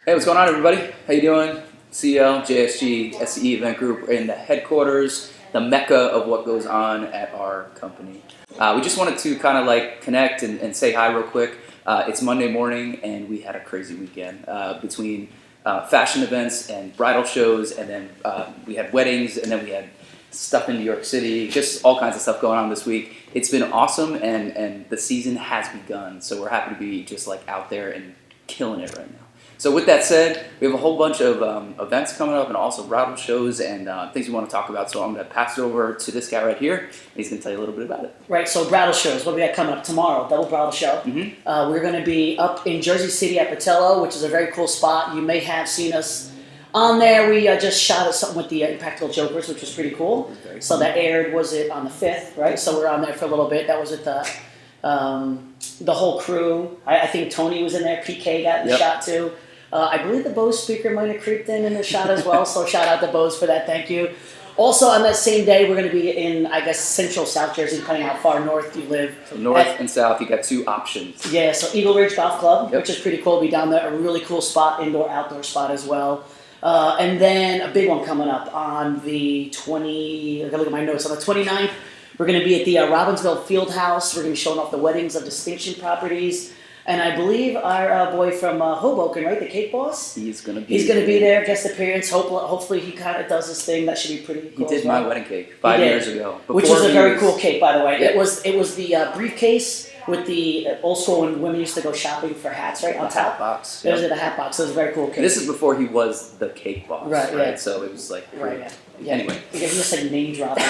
Hey, what's going on, everybody? How you doing? CL, JSG, SCE Event Group. We're in the headquarters, the mecca of what goes on at our company. We just wanted to kind of like connect and say hi real quick. It's Monday morning, and we had a crazy weekend between fashion events and bridal shows, and then we had weddings, and then we had stuff in New York City, just all kinds of stuff going on this week. It's been awesome, and the season has begun, so we're happy to be just like out there and killing it right now. So with that said, we have a whole bunch of events coming up and also bridal shows and things we want to talk about. So I'm going to pass it over to this guy right here, and he's going to tell you a little bit about it. Right, so bridal shows, what do we got coming up tomorrow? Double bridal show. Mm-hmm. We're going to be up in Jersey City at Patillo, which is a very cool spot. You may have seen us on there. We just shot at something with the Impractical Jokers, which was pretty cool. So that aired, was it on the 5th, right? So we're on there for a little bit. That was at the whole crew. I think Tony was in there. PK got in the shot too. I believe the Bose speaker might have creeped in the shot as well, so shout out to Bose for that, thank you. Also on that same day, we're going to be in, I guess, central South Jersey, depending on how far north you live. So north and south, you got two options. Yeah, so Eagle Ridge Golf Club, which is pretty cool. We'll be down there, a really cool spot, indoor-outdoor spot as well. And then a big one coming up on the 20, I gotta look at my notes, on the 29th, we're going to be at the Robbinsville Fieldhouse. We're going to be showing off the Weddings of Distinction properties. And I believe our boy from Hoboken, right, the Cake Boss? He's going to be there, guest appearance. Hopefully he kind of does his thing. That should be pretty cool. He did my wedding cake 5 years ago. Which was a very cool cake, by the way. Yeah. It was the briefcase with the old school when women used to go shopping for hats, right? On the top. Hat box. Those are the hat box. It was a very cool cake. This is before he was the Cake Boss. Right, yeah. So it was like... Right, yeah. Anyway. He's just like name dropping.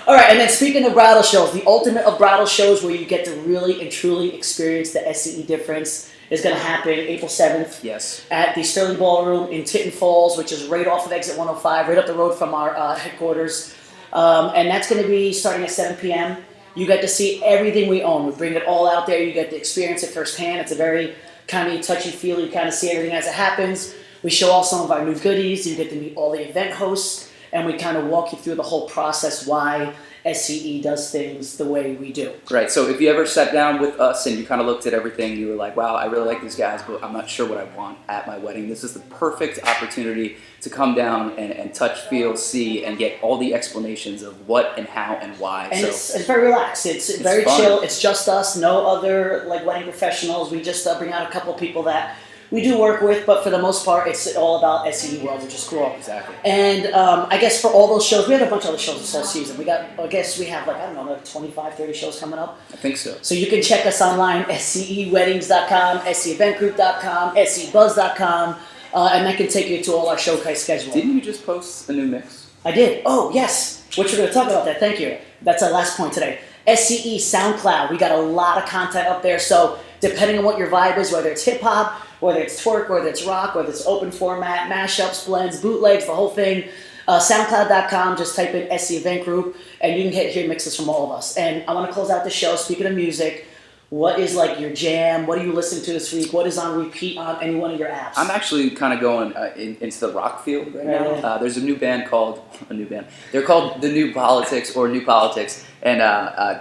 All right, and then speaking of bridal shows, the ultimate of bridal shows where you get to really and truly experience the SCE difference is going to happen April 7th. Yes. At the Sterling Ballroom in Tinton Falls, which is right off of exit 105, right up the road from our headquarters. And that's going to be starting at 7 p.m. You get to see everything we own. We bring it all out there. You get to experience it firsthand. It's a very kind of touchy-feely. You kind of see everything as it happens. We show off some of our new goodies. You get to meet all the event hosts. And we kind of walk you through the whole process why SCE does things the way we do. Right, so if you ever sat down with us and you kind of looked at everything, you were like, wow, I really like these guys, but I'm not sure what I want at my wedding. This is the perfect opportunity to come down and touch, feel, see, and get all the explanations of what and how and why. And so it's very relaxed. It's very fun. chill. It's just us, no other like wedding professionals. We just bring out a couple of people that we do work with, but for the most part, it's all about SCE World, which is cool. Exactly. And I guess for all those shows, we have a bunch of other shows this whole season. I guess we have like, I don't know, like 25, 30 shows coming up. I think so. So you can check us online, SCEweddings.com, SCEeventgroup.com, SCEbuzz.com, and that can take you to all our showcase schedule. Didn't you just post a new mix? I did. Oh, yes. Which we're going to talk about that. Thank you. That's our last point today. SCE SoundCloud. We got a lot of content up there. So depending on what your vibe is, whether it's hip-hop, whether it's twerk, whether it's rock, whether it's open format, mashups, blends, bootlegs, the whole thing, SoundCloud.com, just type in SCE Event Group, and you can hear mixes from all of us. And I want to close out the show, speaking of music, what is like your jam? What are you listening to this week? What is on repeat on any one of your apps? I'm actually kind of going into the rock field right now. There's a new band They're called The New Politics or New Politics, and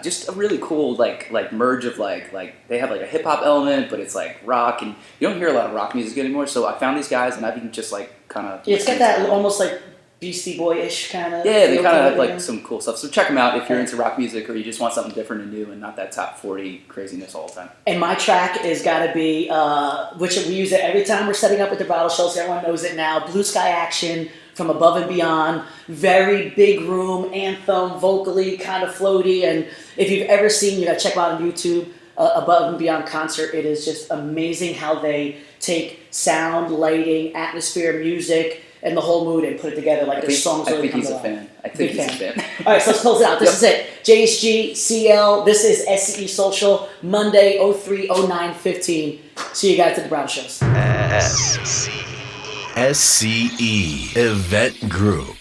just a really cool like merge of like they have like a hip hop element, but it's like rock, and you don't hear a lot of rock music anymore. So I found these guys, and I've been just like kind of it's got that almost like Beastie Boy-ish kind of. Yeah, they kind of have like some cool stuff. So check them out if you're into rock music or you just want something different and new and not that top 40 craziness all the time. And my track is got to be, which we use it every time we're setting up with the bridal shows. Everyone knows it now. Blue Sky Action from Above and Beyond. Very big room, anthem, vocally kind of floaty. And if you've ever seen, you got to check them out on YouTube, Above and Beyond concert. It is just amazing how they take sound, lighting, atmosphere, music, and the whole mood and put it together like their songs really come alive. I think he's a fan. All right, so let's close it out. This is it. JSG, CL, this is SCE Social, Monday, 03/09/15. See you guys at the Brown Shows. SCE Event Group.